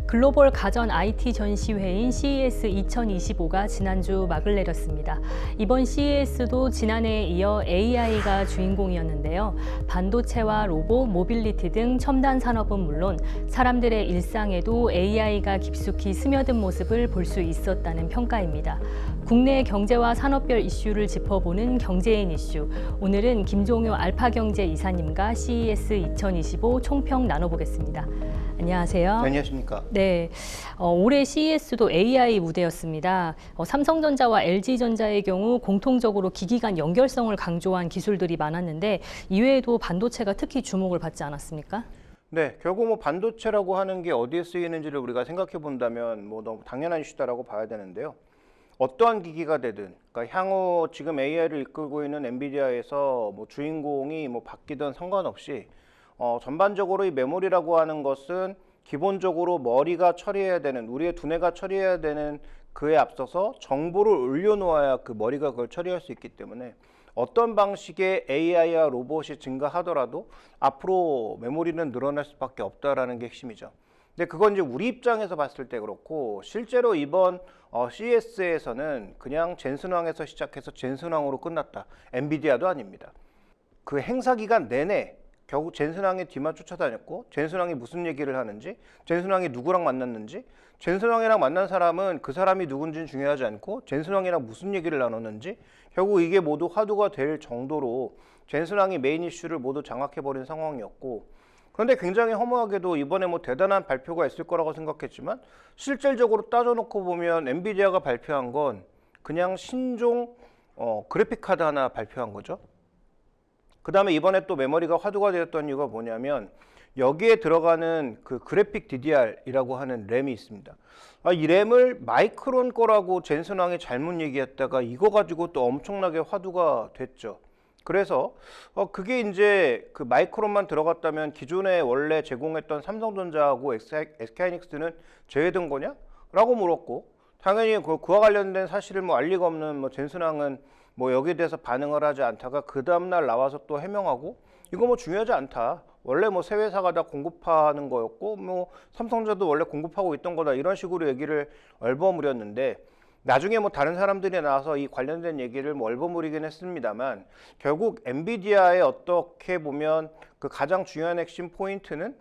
글로벌 가전 IT 전시회인 CES 2025가 지난주 막을 내렸습니다. 이번 CES도 지난해에 이어 AI가 주인공이었는데요. 반도체와 로봇, 모빌리티 등 첨단 산업은 물론 사람들의 일상에도 AI가 깊숙이 스며든 모습을 볼 수 있었다는 평가입니다. 국내 경제와 산업별 이슈를 짚어보는 경제인 이슈. 오늘은 김종효 알파경제 이사님과 CES 2025 총평 나눠보겠습니다. 안녕하세요. 안녕하십니까. 네, 올해 CES도 AI 무대였습니다. 삼성전자와 LG전자의 경우 공통적으로 기기 간 연결성을 강조한 기술들이 많았는데 이외에도 반도체가 특히 주목을 받지 않았습니까? 네, 결국 뭐 반도체라고 하는 게 어디에 쓰이는지를 우리가 생각해 본다면 뭐 너무 당연한 이슈다라고 봐야 되는데요. 어떠한 기기가 되든, 그러니까 향후 지금 AI를 이끌고 있는 엔비디아에서 뭐 주인공이 뭐 바뀌든 상관없이 전반적으로 이 메모리라고 하는 것은 기본적으로 머리가 처리해야 되는, 우리의 두뇌가 처리해야 되는 그에 앞서서 정보를 올려놓아야 그 머리가 그걸 처리할 수 있기 때문에 어떤 방식의 AI와 로봇이 증가하더라도 앞으로 메모리는 늘어날 수밖에 없다라는 게 핵심이죠. 근데 그건 이제 우리 입장에서 봤을 때 그렇고, 실제로 이번 CES에서는 그냥 젠슨왕에서 시작해서 젠슨왕으로 끝났다. 엔비디아도 아닙니다. 그 행사 기간 내내 결국 젠슨왕의 뒤만 쫓아다녔고, 젠슨왕이 무슨 얘기를 하는지, 젠슨왕이 누구랑 만났는지, 젠슨왕이랑 만난 사람은 그 사람이 누군지는 중요하지 않고 젠슨왕이랑 무슨 얘기를 나눴는지, 결국 이게 모두 화두가 될 정도로 젠슨왕이 메인 이슈를 모두 장악해버린 상황이었고, 그런데 굉장히 허무하게도 이번에 뭐 대단한 발표가 있을 거라고 생각했지만 실질적으로 따져놓고 보면 엔비디아가 발표한 건 그냥 신종 그래픽 카드 하나 발표한 거죠. 그 다음에 이번에 또 메모리가 화두가 되었던 이유가 뭐냐면 여기에 들어가는 그 그래픽 DDR이라고 하는 램이 있습니다. 이 램을 마이크론 거라고 젠슨왕이 잘못 얘기했다가 이거 가지고 또 엄청나게 화두가 됐죠. 그래서 그게 이제 그 마이크론만 들어갔다면 기존에 원래 제공했던 삼성전자하고 SK하이닉스는 제외된 거냐? 라고 물었고, 당연히 그와 관련된 사실을 뭐 알 리가 없는 뭐 젠슨왕은 뭐 여기에 대해서 반응을 하지 않다가 그 다음날 나와서 또 해명하고 이거 뭐 중요하지 않다. 원래 뭐 세 회사가 다 공급하는 거였고 뭐 삼성전자도 원래 공급하고 있던 거다. 이런 식으로 얘기를 얼버무렸는데 나중에 뭐 다른 사람들이 나와서 이 관련된 얘기를 뭐 얼버무리긴 했습니다만 결국 엔비디아의 어떻게 보면 그 가장 중요한 핵심 포인트는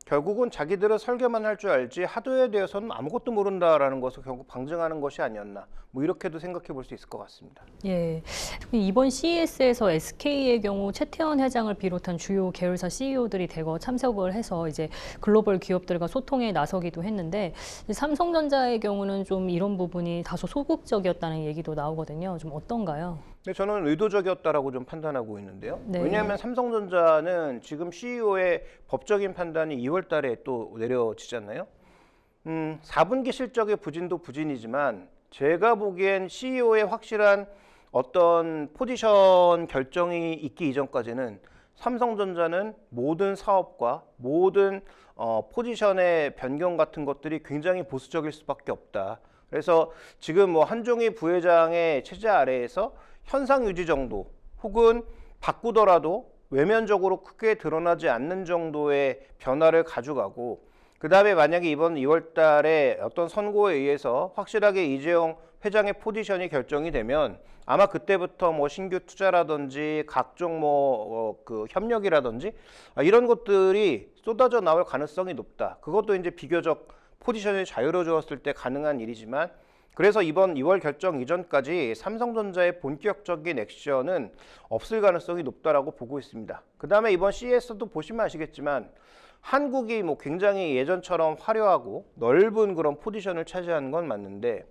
결국은 자기들은 설계만 할 줄 알지 하드웨어에 대해서는 아무것도 모른다라는 것을 결국 방증하는 것이 아니었나, 뭐 이렇게도 생각해 볼 수 있을 것 같습니다. 예, 이번 CES에서 SK의 경우 최태원 회장을 비롯한 주요 계열사 CEO들이 대거 참석을 해서 이제 글로벌 기업들과 소통에 나서기도 했는데, 삼성전자의 경우는 좀 이런 부분이 다소 소극적이었다는 얘기도 나오거든요. 좀 어떤가요? 근데 저는 의도적이었다라고 좀 판단하고 있는데요. 네. 왜냐하면 삼성전자는 지금 CEO의 법적인 판단이 2월 달에 또 내려지잖아요. 4분기 실적의 부진도 부진이지만 제가 보기엔 CEO의 확실한 어떤 포지션 결정이 있기 이전까지는 삼성전자는 모든 사업과 모든 포지션의 변경 같은 것들이 굉장히 보수적일 수밖에 없다. 그래서 지금 뭐 한종희 부회장의 체제 아래에서 현상 유지 정도 혹은 바꾸더라도 외면적으로 크게 드러나지 않는 정도의 변화를 가져가고, 그 다음에 만약에 이번 2월 달에 어떤 선고에 의해서 확실하게 이재용 회장의 포지션이 결정이 되면 아마 그때부터 뭐 신규 투자라든지 각종 그 협력이라든지 이런 것들이 쏟아져 나올 가능성이 높다. 그것도 이제 비교적 포지션이 자유로워졌을 때 가능한 일이지만, 그래서 이번 2월 결정 이전까지 삼성전자의 본격적인 액션은 없을 가능성이 높다라고 보고 있습니다. 그 다음에 이번 CES도 보시면 아시겠지만 한국이 뭐 굉장히 예전처럼 화려하고 넓은 그런 포지션을 차지하는 건 맞는데,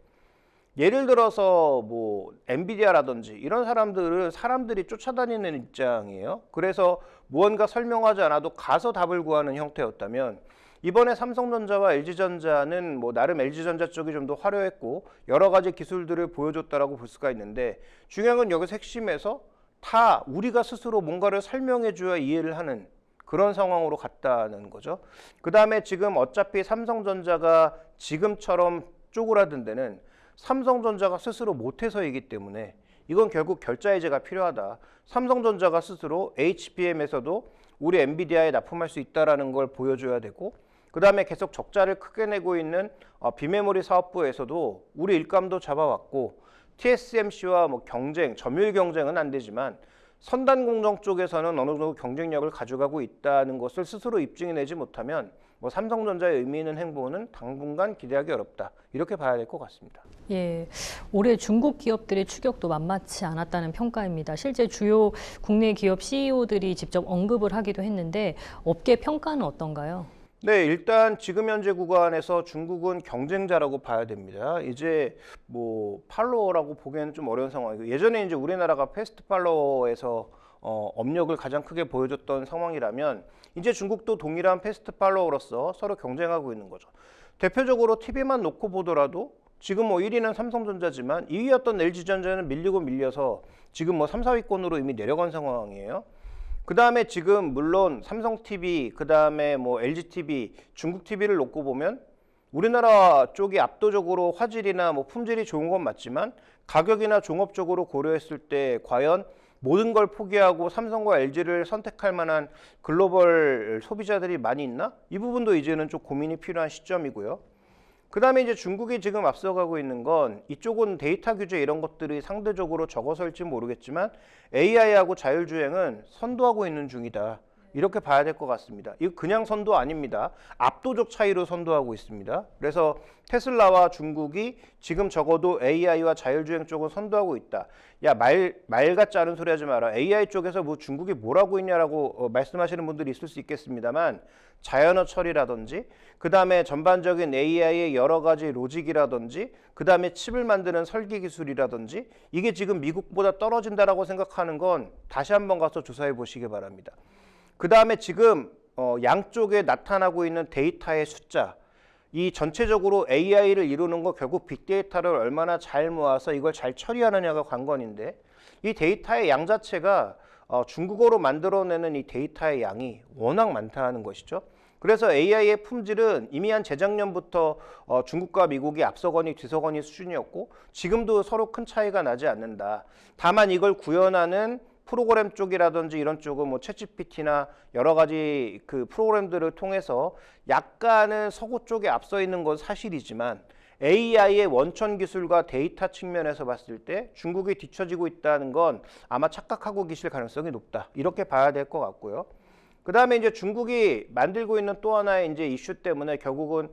예를 들어서 뭐 엔비디아라든지 이런 사람들을 사람들이 쫓아다니는 입장이에요. 그래서 무언가 설명하지 않아도 가서 답을 구하는 형태였다면 이번에 삼성전자와 LG전자는 뭐 나름 LG전자 쪽이 좀 더 화려했고 여러 가지 기술들을 보여줬다라고 볼 수가 있는데, 중요한 건 여기서 핵심에서 다 우리가 스스로 뭔가를 설명해 줘야 이해를 하는 그런 상황으로 갔다는 거죠. 그 다음에 지금 어차피 삼성전자가 지금처럼 쪼그라든 데는 삼성전자가 스스로 못해서이기 때문에 이건 결국 결자해제가 필요하다. 삼성전자가 스스로 HBM에서도 우리 엔비디아에 납품할 수 있다는 걸 보여줘야 되고, 그다음에 계속 적자를 크게 내고 있는 비메모리 사업부에서도 우리 일감도 잡아왔고 TSMC와 뭐 경쟁, 점유율 경쟁은 안 되지만 선단 공정 쪽에서는 어느 정도 경쟁력을 가져가고 있다는 것을 스스로 입증해내지 못하면 뭐 삼성전자의 의미 있는 행보는 당분간 기대하기 어렵다. 이렇게 봐야 될 것 같습니다. 예, 올해 중국 기업들의 추격도 만만치 않았다는 평가입니다. 실제 주요 국내 기업 CEO들이 직접 언급을 하기도 했는데 업계 평가는 어떤가요? 네, 일단 지금 현재 구간에서 중국은 경쟁자라고 봐야 됩니다. 이제 뭐 팔로워라고 보기에는 좀 어려운 상황이고 예전에 이제 우리나라가 패스트 팔로워에서 업력을 가장 크게 보여줬던 상황이라면 이제 중국도 동일한 패스트 팔로워로서 서로 경쟁하고 있는 거죠. 대표적으로 TV만 놓고 보더라도 지금 뭐 1위는 삼성전자지만 2위였던 LG전자는 밀리고 밀려서 지금 뭐 3, 4위권으로 이미 내려간 상황이에요. 그 다음에 지금 물론 삼성 TV, 그 다음에 뭐 LG TV, 중국 TV를 놓고 보면 우리나라 쪽이 압도적으로 화질이나 뭐 품질이 좋은 건 맞지만 가격이나 종합적으로 고려했을 때 과연 모든 걸 포기하고 삼성과 LG를 선택할 만한 글로벌 소비자들이 많이 있나? 이 부분도 이제는 좀 고민이 필요한 시점이고요. 그 다음에 이제 중국이 지금 앞서가고 있는 건 이쪽은 데이터 규제 이런 것들이 상대적으로 적어서일지 모르겠지만 AI하고 자율주행은 선도하고 있는 중이다. 이렇게 봐야 될 것 같습니다. 이거 그냥 선도 아닙니다. 압도적 차이로 선도하고 있습니다. 그래서 테슬라와 중국이 지금 적어도 AI와 자율주행 쪽은 선도하고 있다. 야, 말 같지 않은 소리 하지 마라. AI 쪽에서 뭐 중국이 뭘 하고 있냐라고 말씀하시는 분들이 있을 수 있겠습니다만 자연어 처리라든지 그 다음에 전반적인 AI의 여러 가지 로직이라든지 그 다음에 칩을 만드는 설계 기술이라든지 이게 지금 미국보다 떨어진다라고 생각하는 건 다시 한번 가서 조사해 보시기 바랍니다. 그 다음에 지금 양쪽에 나타나고 있는 데이터의 숫자 이 전체적으로 AI를 이루는 거 결국 빅데이터를 얼마나 잘 모아서 이걸 잘 처리하느냐가 관건인데 이 데이터의 양 자체가 중국어로 만들어내는 이 데이터의 양이 워낙 많다는 것이죠. 그래서 AI의 품질은 이미 한 재작년부터 중국과 미국이 앞서거니 뒤서거니 수준이었고 지금도 서로 큰 차이가 나지 않는다. 다만 이걸 구현하는 프로그램 쪽이라든지 이런 쪽은 뭐 챗GPT나 여러 가지 그 프로그램들을 통해서 약간은 서구 쪽에 앞서 있는 건 사실이지만 AI의 원천 기술과 데이터 측면에서 봤을 때 중국이 뒤처지고 있다는 건 아마 착각하고 계실 가능성이 높다. 이렇게 봐야 될 것 같고요. 그 다음에 이제 중국이 만들고 있는 또 하나의 이제 이슈 때문에 결국은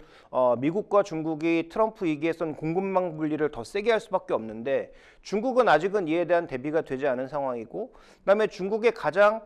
미국과 중국이 트럼프 위기에선 공급망 분리를 더 세게 할 수밖에 없는데 중국은 아직은 이에 대한 대비가 되지 않은 상황이고 그다음에 중국의 가장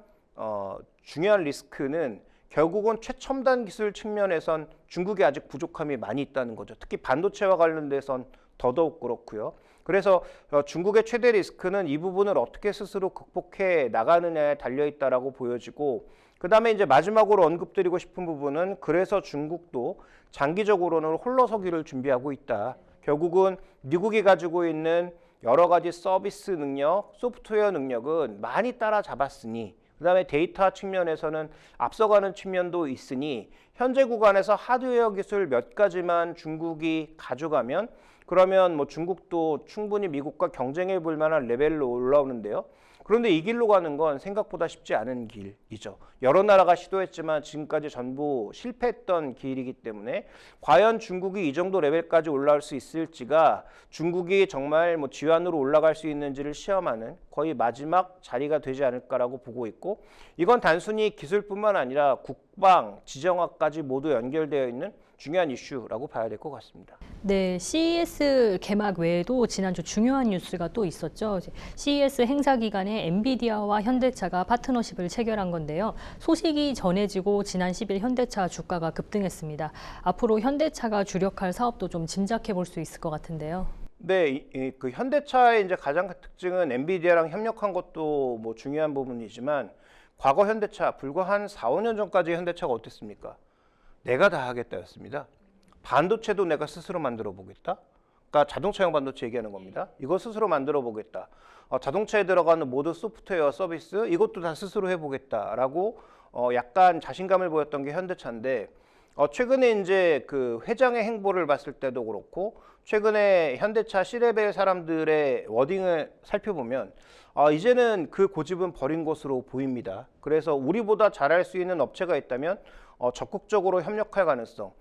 중요한 리스크는 결국은 최첨단 기술 측면에선 중국이 아직 부족함이 많이 있다는 거죠. 특히 반도체와 관련돼선 더더욱 그렇고요. 그래서 중국의 최대 리스크는 이 부분을 어떻게 스스로 극복해 나가느냐에 달려 있다라고 보여지고 그 다음에 이제 마지막으로 언급드리고 싶은 부분은 그래서 중국도 장기적으로는 홀로서기를 준비하고 있다. 결국은 미국이 가지고 있는 여러 가지 서비스 능력, 소프트웨어 능력은 많이 따라잡았으니 그 다음에 데이터 측면에서는 앞서가는 측면도 있으니 현재 구간에서 하드웨어 기술 몇 가지만 중국이 가져가면 그러면 뭐 중국도 충분히 미국과 경쟁해 볼 만한 레벨로 올라오는데요. 그런데 이 길로 가는 건 생각보다 쉽지 않은 길이죠. 여러 나라가 시도했지만 지금까지 전부 실패했던 길이기 때문에 과연 중국이 이 정도 레벨까지 올라올 수 있을지가 중국이 정말 뭐 지환으로 올라갈 수 있는지를 시험하는 거의 마지막 자리가 되지 않을까라고 보고 있고 이건 단순히 기술뿐만 아니라 국방, 지정학까지 모두 연결되어 있는 중요한 이슈라고 봐야 될 것 같습니다. 네, CES 개막 외에도 지난주 중요한 뉴스가 또 있었죠. CES 행사 기간에 엔비디아와 현대차가 파트너십을 체결한 건데요. 소식이 전해지고 지난 10일 현대차 주가가 급등했습니다. 앞으로 현대차가 주력할 사업도 좀 짐작해 볼 수 있을 것 같은데요. 네, 그 현대차의 이제 가장 큰 특징은 엔비디아랑 협력한 것도 뭐 중요한 부분이지만 과거 현대차 불과 한 4, 5년 전까지 현대차가 어땠습니까? 내가 다 하겠다였습니다. 반도체도 내가 스스로 만들어 보겠다. 그러니까 자동차용 반도체 얘기하는 겁니다. 이거 스스로 만들어 보겠다. 자동차에 들어가는 모든 소프트웨어 서비스 이것도 다 스스로 해보겠다라고 약간 자신감을 보였던 게 현대차인데 최근에 이제 그 회장의 행보를 봤을 때도 그렇고 최근에 현대차 C레벨 사람들의 워딩을 살펴보면 이제는 그 고집은 버린 것으로 보입니다. 그래서 우리보다 잘할 수 있는 업체가 있다면 적극적으로 협력할 가능성.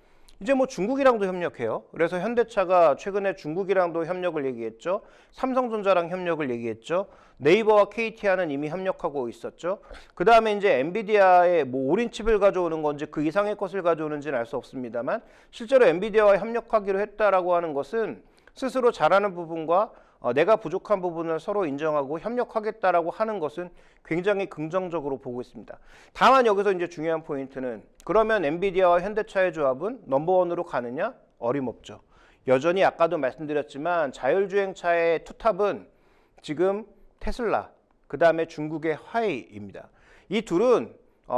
이제 뭐 중국이랑도 협력해요. 그래서 현대차가 최근에 중국이랑도 협력을 얘기했죠. 삼성전자랑 협력을 얘기했죠. 네이버와 KT와는 이미 협력하고 있었죠. 그 다음에 이제 엔비디아의 뭐 올인칩을 가져오는 건지 그 이상의 것을 가져오는지는 알 수 없습니다만 실제로 엔비디아와 협력하기로 했다라고 하는 것은 스스로 잘하는 부분과 내가 부족한 부분을 서로 인정하고 협력하겠다라고 하는 것은 굉장히 긍정적으로 보고 있습니다. 다만 여기서 이제 중요한 포인트는 그러면 엔비디아와 현대차의 조합은 넘버원으로 가느냐? 어림없죠. 여전히 아까도 말씀드렸지만 자율주행차의 투탑은 지금 테슬라, 그 다음에 중국의 화웨이입니다. 이 둘은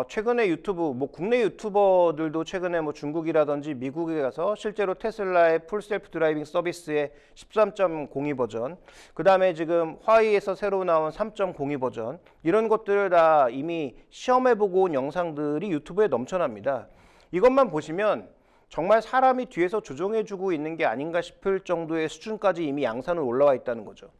최근에 유튜브, 뭐 국내 유튜버들도 최근에 뭐 중국이라든지 미국에 가서 실제로 테슬라의 풀 셀프 드라이빙 서비스의 13.02 버전, 그 다음에 지금 화웨이에서 새로 나온 3.02 버전, 이런 것들을 다 이미 시험해보고 온 영상들이 유튜브에 넘쳐납니다. 이것만 보시면 정말 사람이 뒤에서 조종해주고 있는 게 아닌가 싶을 정도의 수준까지 이미 양산으로 올라와 있다는 거죠.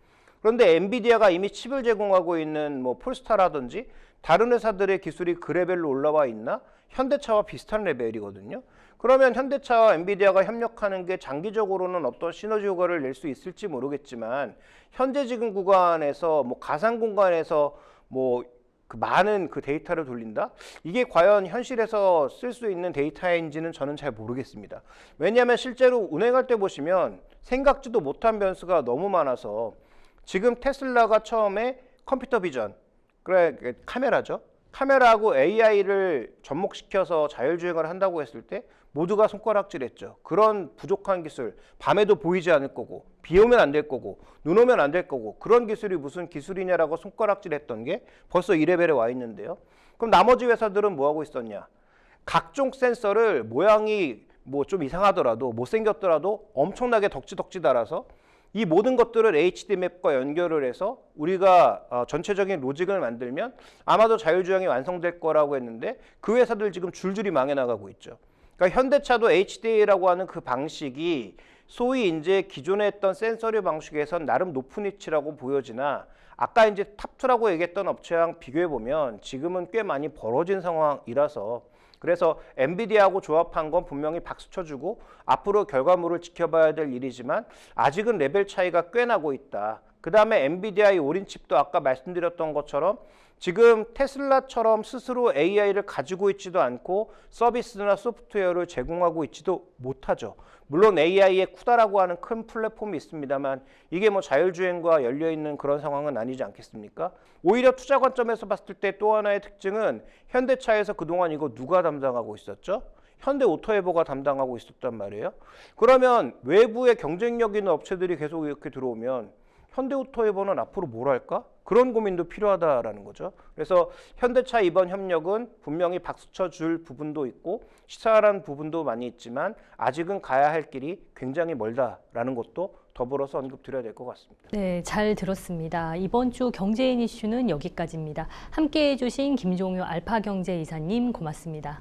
그런데 엔비디아가 이미 칩을 제공하고 있는 뭐 폴스타라든지 다른 회사들의 기술이 그 레벨로 올라와 있나? 현대차와 비슷한 레벨이거든요. 그러면 현대차와 엔비디아가 협력하는 게 장기적으로는 어떤 시너지 효과를 낼 수 있을지 모르겠지만 현재 지금 구간에서 뭐 가상 공간에서 뭐 그 많은 그 데이터를 돌린다? 이게 과연 현실에서 쓸 수 있는 데이터인지는 저는 잘 모르겠습니다. 왜냐하면 실제로 운행할 때 보시면 생각지도 못한 변수가 너무 많아서 지금 테슬라가 처음에 컴퓨터 비전, 그래 카메라죠. 카메라하고 AI를 접목시켜서 자율주행을 한다고 했을 때 모두가 손가락질했죠. 그런 부족한 기술, 밤에도 보이지 않을 거고 비 오면 안 될 거고 눈 오면 안 될 거고 그런 기술이 무슨 기술이냐라고 손가락질했던 게 벌써 이 레벨에 와 있는데요. 그럼 나머지 회사들은 뭐 하고 있었냐? 각종 센서를 모양이 뭐 좀 이상하더라도 못생겼더라도 엄청나게 덕지덕지 달아서 이 모든 것들을 HD맵과 연결을 해서 우리가 전체적인 로직을 만들면 아마도 자율주행이 완성될 거라고 했는데 그 회사들 지금 줄줄이 망해 나가고 있죠. 그러니까 현대차도 HD라고 하는 그 방식이 소위 이제 기존에 했던 센서리 방식에선 나름 높은 위치라고 보여지나 아까 이제 탑2라고 얘기했던 업체랑 비교해 보면 지금은 꽤 많이 벌어진 상황이라서 그래서 엔비디아하고 조합한 건 분명히 박수 쳐주고 앞으로 결과물을 지켜봐야 될 일이지만 아직은 레벨 차이가 꽤 나고 있다. 그 다음에 엔비디아의 올인칩도 아까 말씀드렸던 것처럼 지금 테슬라처럼 스스로 AI를 가지고 있지도 않고 서비스나 소프트웨어를 제공하고 있지도 못하죠. 물론 AI의 쿠다라고 하는 큰 플랫폼이 있습니다만 이게 뭐 자율주행과 열려있는 그런 상황은 아니지 않겠습니까? 오히려 투자 관점에서 봤을 때 또 하나의 특징은 현대차에서 그동안 이거 누가 담당하고 있었죠? 현대오토에버가 담당하고 있었단 말이에요. 그러면 외부의 경쟁력 있는 업체들이 계속 이렇게 들어오면 현대오토에버는 앞으로 뭘 할까? 그런 고민도 필요하다라는 거죠. 그래서 현대차 이번 협력은 분명히 박수쳐 줄 부분도 있고 시사하라는 부분도 많이 있지만 아직은 가야 할 길이 굉장히 멀다라는 것도 더불어서 언급드려야 될 것 같습니다. 네, 잘 들었습니다. 이번 주 경제인 이슈는 여기까지입니다. 함께해 주신 김종효 알파경제 이사님 고맙습니다.